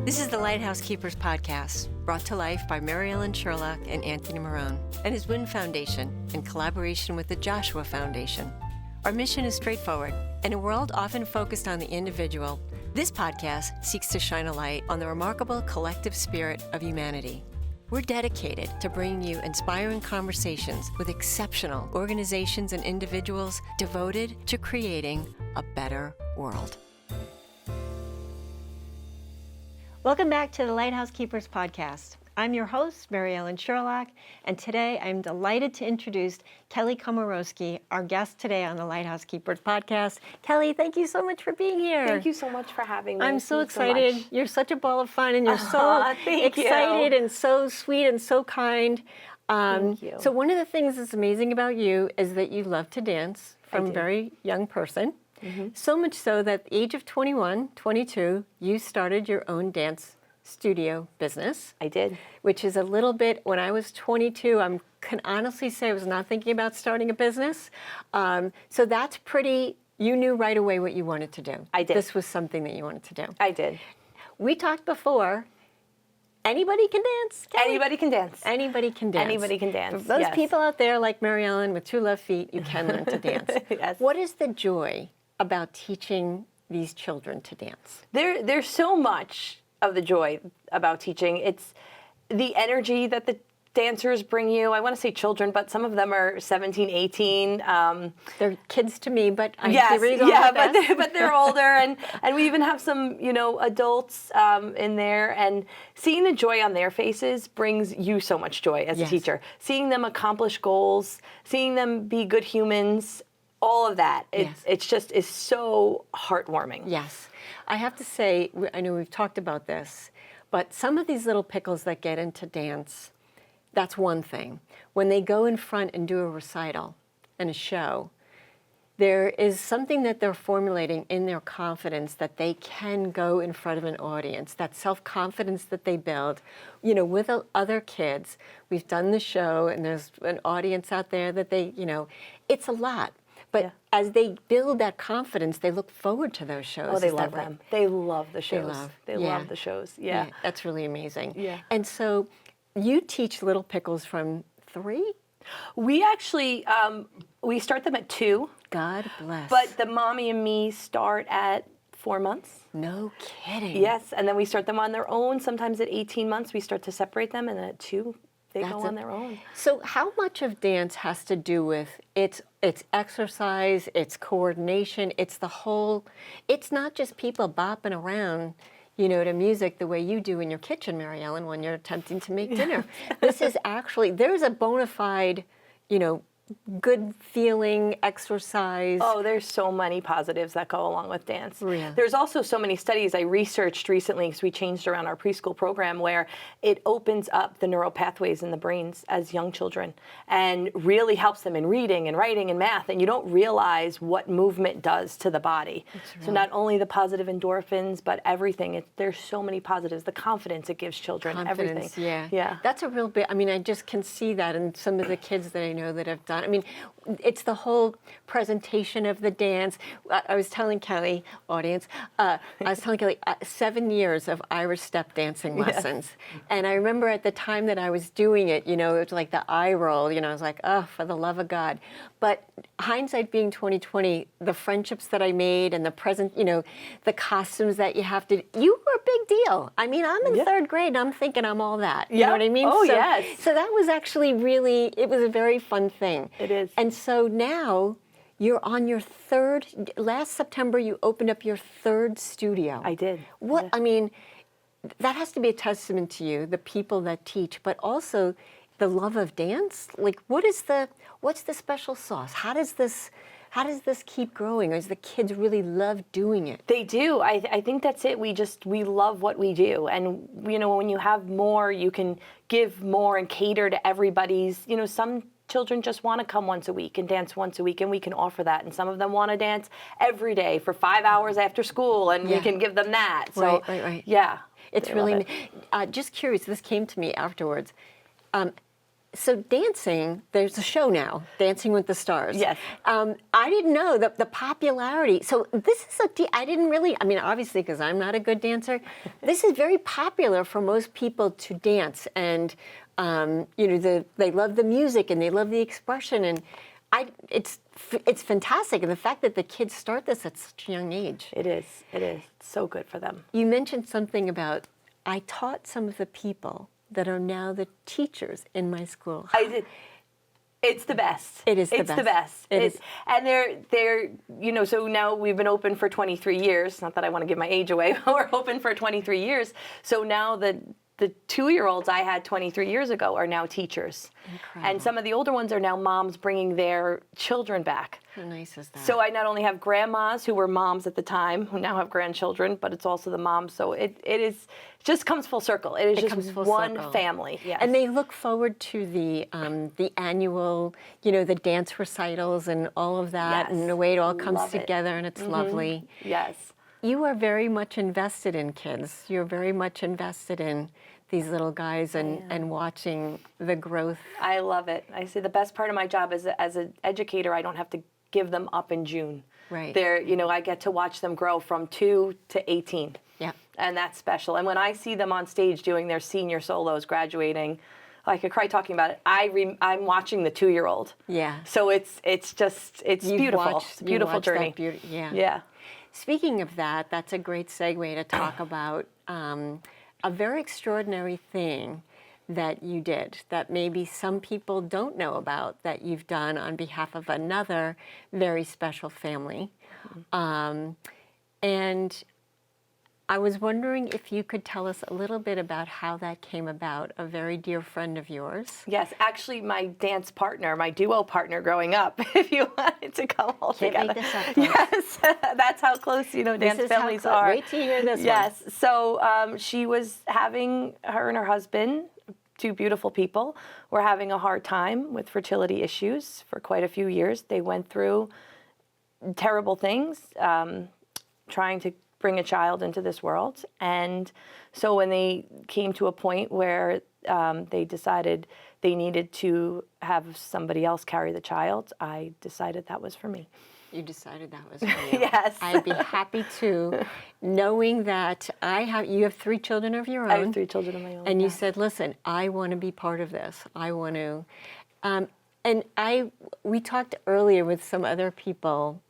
This is the Lighthouse Keepers podcast, brought to life by Mary Ellen Sherlock and Anthony Marone and his WIN Foundation in collaboration with the Joshua Foundation. Our mission is straightforward. In a world often focused on the individual, this podcast seeks to shine a light on the remarkable collective spirit of humanity. We're dedicated to bringing you inspiring conversations with exceptional organizations and individuals devoted to creating a better world. Welcome back to the Lighthouse Keepers podcast. I'm your host, Mary Ellen Sherlock, and today I'm delighted to introduce Kelly Komorowski, our guest today on the Lighthouse Keepers podcast. Kelly, thank you so much for being here. Thank you so much for having me. I'm so excited. You're such a ball of fun, and you're so excited and so sweet and so kind. Thank you. So one of the things that's amazing about you is that you love to dance from a very young person. Mm-hmm. So much so that at the age of 21, 22, you started your own dance studio business. I did. Which is a little bit, when I was 22, I can honestly say I was not thinking about starting a business. So that's pretty, you knew right away what you wanted to do. I did. This was something that you wanted to do. I did. We talked before, anybody can dance? Kelly? Anybody can dance. Anybody can dance. Anybody can dance, For those yes. people out there like Mary Ellen with two left feet, you can learn to dance. Yes. What is the joy about teaching these children to dance? There's so much of the joy about teaching. It's the energy that the dancers bring you. I want to say children, but some of them are 17, 18. They're kids to me, but I yes, see where you're going yeah, with this. but they're older, and we even have some, adults in there, and seeing the joy on their faces brings you so much joy as a teacher. Seeing them accomplish goals, seeing them be good humans, all of that, it's just is so heartwarming. Yes. I have to say, I know we've talked about this, but some of these little pickles that get into dance, that's one thing. When they go in front and do a recital and a show, there is something that they're formulating in their confidence that they can go in front of an audience, that self-confidence that they build, with other kids. We've done the show and there's an audience out there that they, it's a lot. But as they build that confidence, they look forward to those shows. Oh, they love them. They love the shows. They love the shows. Yeah. That's really amazing. Yeah. And so you teach little pickles from 3? We actually, we start them at 2. God bless. But the mommy and me start at 4 months. No kidding. Yes, and then we start them on their own. Sometimes at 18 months, we start to separate them, and then at 2, they go on their own. So how much of dance has to do with its exercise, its coordination, it's the whole, it's not just people bopping around, to music the way you do in your kitchen, Mary Ellen, when you're attempting to make dinner. This is actually, there's a bona fide, good feeling exercise. Oh, there's so many positives that go along with dance. Really? There's also so many studies I researched recently because we changed around our preschool program where it opens up the neural pathways in the brains as young children and really helps them in reading and writing and math. And you don't realize what movement does to the body. So not only the positive endorphins, but everything. There's so many positives. The confidence it gives children, everything. Yeah. That's a real bit. I just can see that in some of the kids that I know that have done. It's the whole presentation of the dance. I was telling Kelly, audience, 7 years of Irish step dancing lessons. And I remember at the time that I was doing it, it was like the eye roll, I was like, oh, for the love of God. But hindsight being 2020, the friendships that I made and the present, the costumes that you have to, you were a big deal. I'm in 3rd grade and I'm thinking I'm all that. You know what I mean? Oh, yes. So that was actually it was a very fun thing. It is. And so now you're on your 3rd, last September you opened up your 3rd studio. I did. What, that has to be a testament to you, the people that teach, but also the love of dance. Like what's the special sauce? How does this keep growing? Or does the kids really love doing it? They do. I think that's it. We love what we do. And, when you have more, you can give more and cater to everybody's, some children just want to come once a week and dance once a week, and we can offer that. And some of them want to dance every day for 5 hours after school, and we can give them that. So, right. Yeah. It's really, just curious, this came to me afterwards. So dancing, there's a show now, Dancing with the Stars. Yes. I didn't know the popularity. So this is I didn't really, I mean, obviously, because I'm not a good dancer, this is very popular for most people to dance. And, you know, they love the music and they love the expression. And it's fantastic. And the fact that the kids start this at such a young age. It is. It's so good for them. You mentioned something about, I taught some of the people that are now the teachers in my school. I did. It's the best. It is the it's best. the best. It is. And they're, you know, so now we've been open for 23 years. Not that I want to give my age away, but we're open for 23 years. So now the 2-year-olds I had 23 years ago are now teachers. Incredible. And some of the older ones are now moms bringing their children back. How nice is that? So I not only have grandmas who were moms at the time, who now have grandchildren, but it's also the moms. So it just comes full circle. It is just one family. Yes. And they look forward to the annual, you know, the dance recitals and all of that, Yes. and the way it all comes Love it. together, and it's lovely. Yes. You are very much invested in kids. You're very much invested in these little guys and watching the growth. I love it. I say the best part of my job is as an educator, I don't have to give them up in June. Right. They're, you know, I get to watch them grow from 2 to 18. Yeah. And that's special. And when I see them on stage doing their senior solos, graduating, I could cry talking about it. I'm watching the 2-year-old. Yeah. So it's You've beautiful. watched- It's a you beautiful watched that journey. yeah. Yeah. Speaking of that, that's a great segue to talk about a very extraordinary thing that you did that maybe some people don't know about that you've done on behalf of another very special family. And I was wondering if you could tell us a little bit about how that came about, a very dear friend of yours. Yes, actually my dance partner, my duo partner growing up, if you wanted to come all Can't together. make this up, folks. Yes, that's how close, you know, dance This is how families are. Wait till you hear this one. Yes, so she was having, her and her husband, 2 beautiful people, were having a hard time with fertility issues for quite a few years. They went through terrible things, trying to bring a child into this world. And so when they came to a point where they decided they needed to have somebody else carry the child, I decided that was for me. You decided that was for you. Yes. I'd be happy to, knowing that you have 3 children of your own. I have 3 children of my own. And you yes. said, listen, I want to be part of this. I want to. We talked earlier with some other people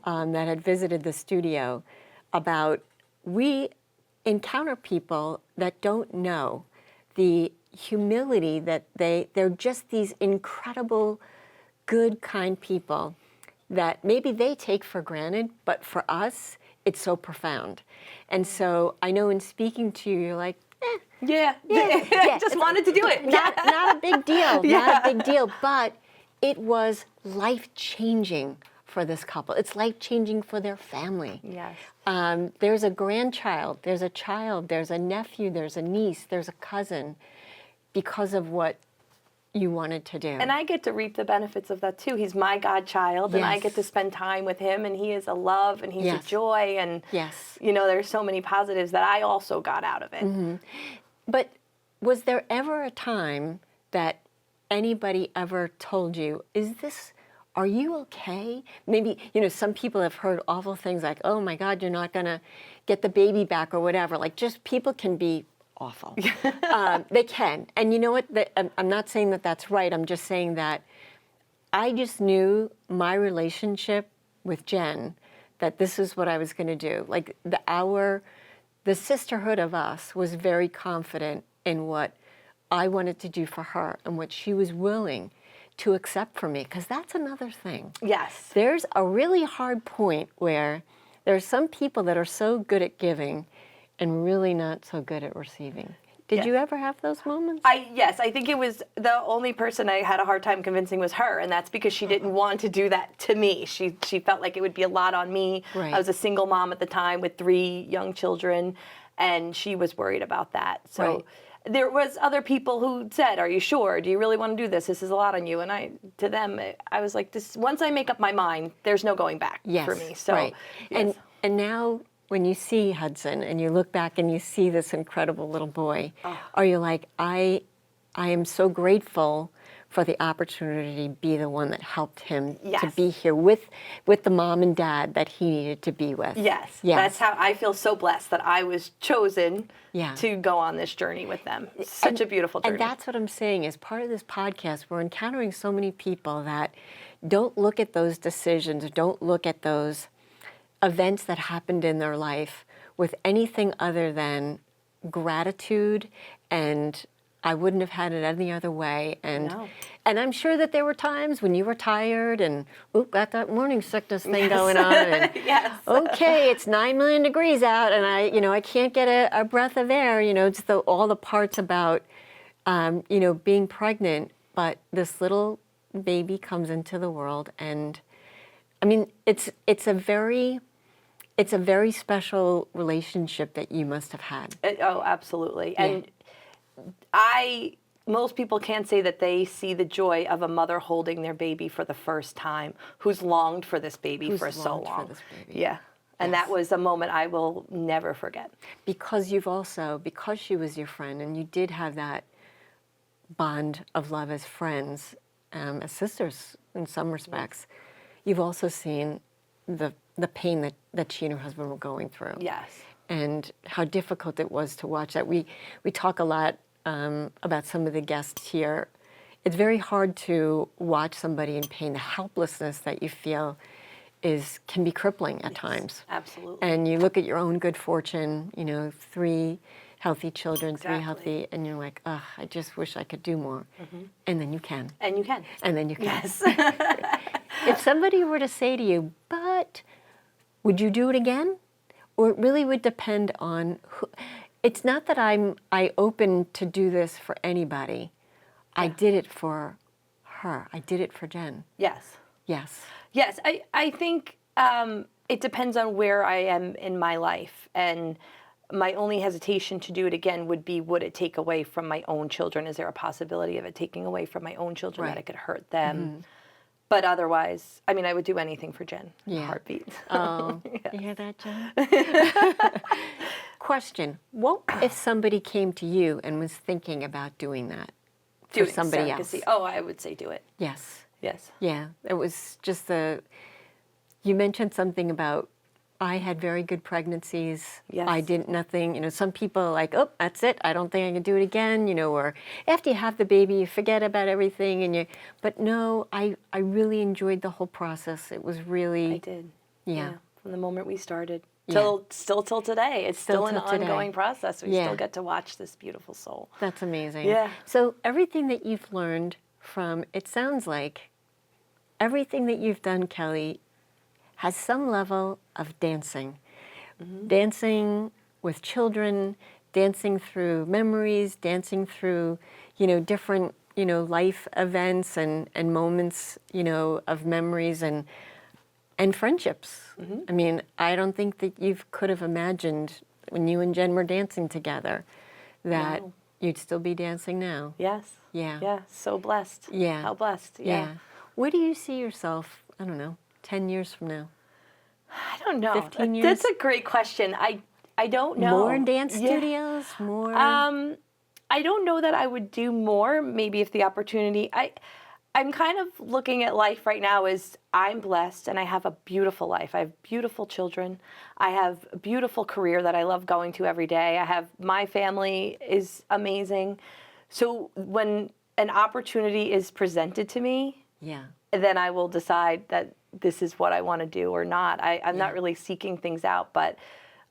that had visited the studio about we encounter people that don't know the humility that they're just these incredible, good, kind people that maybe they take for granted, but for us, it's so profound. And so I know in speaking to you, you're like, Yeah. Just wanted to do it. not a big deal, not a big deal, but it was life-changing for this couple. It's life-changing for their family. Yes. There's a grandchild, there's a child, there's a nephew, there's a niece, there's a cousin, because of what you wanted to do. And I get to reap the benefits of that too. He's my godchild, and I Yes. get to spend time with him, and he is a love, and he's Yes. a joy, and Yes. you know, there's so many positives that I also got out of it. But was there ever a time that anybody ever told you, are you okay? Maybe, you know, some people have heard awful things like, oh my God, you're not gonna get the baby back or whatever. Like, just people can be awful. They can. And you know what? I'm not saying that that's right. I'm just saying that I just knew my relationship with Jen, that this is what I was gonna do. Like, the sisterhood of us was very confident in what I wanted to do for her and what she was willing to accept for me, because that's another thing. Yes. There's a really hard point where there are some people that are so good at giving and really not so good at receiving. Did you ever have those moments? Yes, I think it was the only person I had a hard time convincing was her, and that's because she didn't want to do that to me. She felt like it would be a lot on me. Right. I was a single mom at the time with 3 young children, and she was worried about that. So Right. there was other people who said, "Are you sure? Do you really want to do this? This is a lot on you." And to them, I was like, "This. Once I make up my mind, there's no going back for me." So, right. yes. And now when you see Hudson and you look back and you see this incredible little boy, are you like, I am so grateful for the opportunity to be the one that helped him to Yes. be here with the mom and dad that he needed to be with. Yes. Yes. That's how I feel so blessed that I was chosen Yeah. to go on this journey with them. Such a beautiful journey. And that's what I'm saying. As part of this podcast, we're encountering so many people that don't look at those decisions, don't look at those events that happened in their life with anything other than gratitude and I wouldn't have had it any other way. And No. and I'm sure that there were times when you were tired and got that morning sickness thing going on. And, Yes. okay, it's 9 million degrees out, and I can't get a breath of air. It's all the parts about being pregnant. But this little baby comes into the world, and I mean, it's a very special relationship that you must have had. Oh, absolutely. Yeah. And most people can't say that they see the joy of a mother holding their baby for the first time, who's longed for this baby Who's for so longed for long. this baby. Yeah. And Yes. that was a moment I will never forget. Because because she was your friend and you did have that bond of love as friends, as sisters in some respects, you've also seen the pain that she and her husband were going through. Yes. And how difficult it was to watch that. We talk a lot about some of the guests here. It's very hard to watch somebody in pain. The helplessness that you feel can be crippling at times. Absolutely. And you look at your own good fortune, 3 healthy children, 3 Exactly. healthy, and you're like, ugh, I just wish I could do more. And then you can. And you can. And then you can. Yes. If somebody were to say to you, but would you do it again? Or it really would depend on who. It's not that I open to do this for anybody. I did it for her. I did it for Jen. Yes. Yes. Yes, I think it depends on where I am in my life. And my only hesitation to do it again would it take away from my own children? Is there a possibility of it taking away from my own children that Right. it could hurt them? But otherwise, I mean, I would do anything for Jen. In a Yeah. heartbeat. Oh, you hear that, Jen? Question. What if somebody came to you and was thinking about doing that for Doing somebody surrogacy. else? Oh, I would say do it. Yes. Yes. Yeah. It was just you mentioned something about I had very good pregnancies. Yes. I did nothing. Some people are like, oh, that's it. I don't think I can do it again. Or after you have the baby, you forget about everything. But no, I really enjoyed the whole process. It was really. I did. Yeah. From the moment we started Yeah. till today. It's still an till today. ongoing process. We Yeah. still get to watch this beautiful soul. That's amazing. Yeah. So everything that you've learned from, it sounds like, everything that you've done, Kelly, has some level of dancing. Dancing with children, dancing through memories, dancing through, different, life events and moments, of memories and friendships. I mean, I don't think that you could have imagined when you and Jen were dancing together that No. you'd still be dancing now. Yes. Yeah. Yeah. So blessed. Yeah. How blessed. Yeah. Where do you see yourself, I don't know, 10 years from now? I don't know. 15 years? That's a great question. I don't know. More dance Yeah. studios? More? I don't know that I would do more. Maybe if the opportunity. I'm kind of looking at life right now as I'm blessed and I have a beautiful life. I have beautiful children. I have a beautiful career that I love going to every day. My family is amazing. So when an opportunity is presented to me, Yeah. then I will decide that this is what I want to do or not. I'm not really seeking things out, but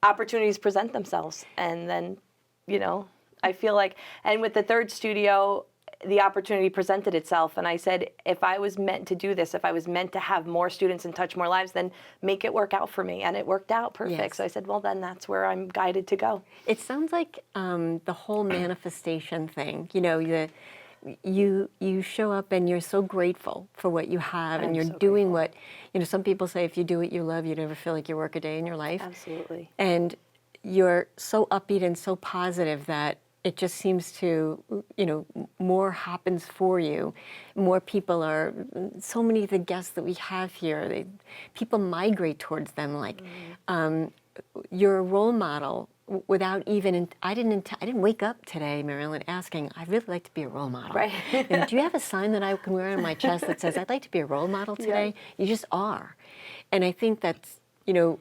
opportunities present themselves. And then, I feel like, and with the third studio, the opportunity presented itself. And I said, if I was meant to do this, if I was meant to have more students and touch more lives, then make it work out for me. And it worked out perfect. Yes. So I said, well, then that's where I'm guided to go. It sounds like the whole manifestation thing. You show up and you're so grateful for what you have, and I'm you're so doing what, some people say if you do what you love, you never feel like you work a day in your life. Absolutely. And you're so upbeat and so positive that it just seems to, more happens for you. More people so many of the guests that we have here, people migrate towards them. Like, you're a role model without even, I didn't wake up today, Marilyn, asking, I'd really like to be a role model. Right. And do you have a sign that I can wear on my chest that says, I'd like to be a role model today? You just are. And I think that's,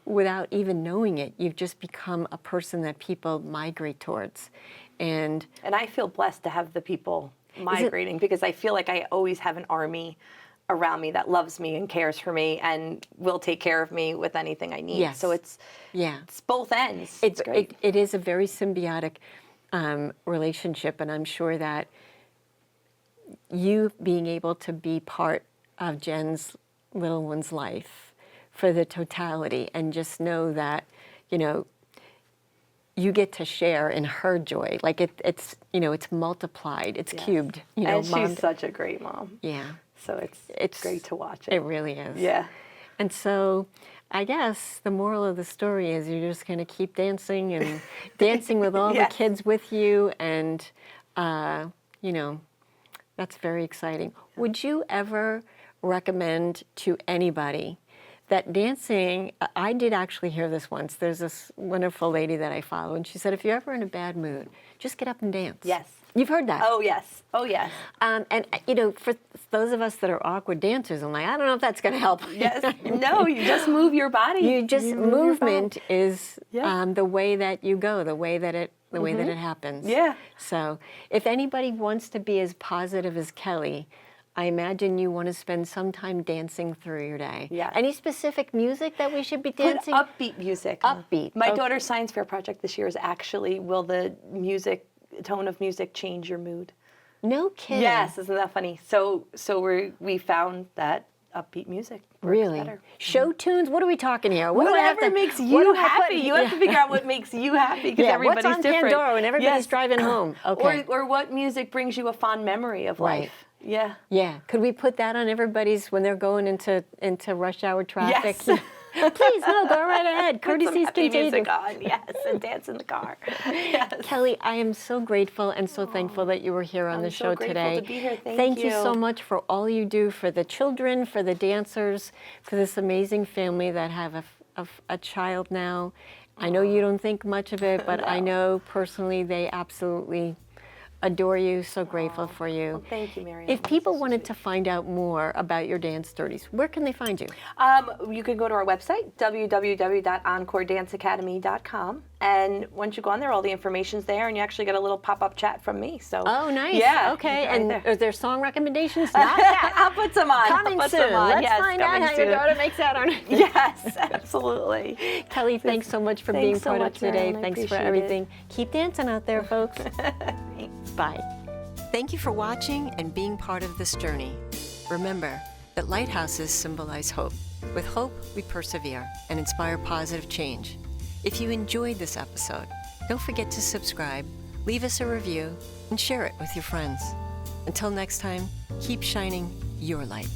without even knowing it, you've just become a person that people migrate towards. And I feel blessed to have the people migrating because I feel like I always have an army around me that loves me and cares for me and will take care of me with anything I need. Yes. So it's both ends. It's great. It is a very symbiotic relationship, and I'm sure that you being able to be part of Jen's little one's life for the totality and just know that, you get to share in her joy. Like it's multiplied, it's cubed. And she's such a great mom. Yeah. So it's great to watch it. It really is. Yeah. And so I guess the moral of the story is you're just going to keep dancing and dancing with all the kids with you. And, that's very exciting. Would you ever recommend to anybody that dancing, I did actually hear this once. There's this wonderful lady that I follow, and she said, if you're ever in a bad mood, just get up and dance. Yes. You've heard that? Oh, yes. Oh, yes. And, for those of us that are awkward dancers, I'm like, I don't know if that's going to help. Yes. No, you just move your body. Movement is the way that you go, the way that it happens. Yeah. So if anybody wants to be as positive as Kelly, I imagine you want to spend some time dancing through your day. Yeah. Any specific music that we should be dancing? Put upbeat music. Upbeat. My daughter's science fair project this year is actually, will the tone of music change your mood? No kidding. Yes, isn't that funny? So we found that upbeat music works better. Show tunes? What are we talking here? Whatever makes you happy. You have to figure out what makes you happy because everybody's what's on different. Pandora when everybody's driving home? Okay. Or what music brings you a fond memory of life. Yeah. Yeah. Could we put that on everybody's when they're going into rush hour traffic? Yes. Please, no, go right ahead. Courtesies continue. Music on, yes, and dance in the car. Yes. Kelly, I am so grateful and so thankful that you were here on the show today. I'm so grateful to be here. Thank you so much for all you do for the children, for the dancers, for this amazing family that have a child now. I know you don't think much of it, but No. I know personally they absolutely adore you, so grateful for you. Well, thank you, Marianne. If people wanted to find out more about your dance dirties, where can they find you? You can go to our website, www.encoredanceacademy.com. And once you go on there, all the information's there, and you actually get a little pop-up chat from me. So. Oh, nice. Yeah. Okay. Right And there. is there song recommendations? Not yet. I'll put some on. Coming soon. Let's find out how your daughter makes that on. Yes, absolutely. Kelly, thanks so much for being Thanks so part of much, today. Marilyn. I Thanks for appreciate everything. Keep dancing out there, folks. Bye. Thank you for watching and being part of this journey. Remember that lighthouses symbolize hope. With hope, we persevere and inspire positive change. If you enjoyed this episode, don't forget to subscribe, leave us a review, and share it with your friends. Until next time, keep shining your light.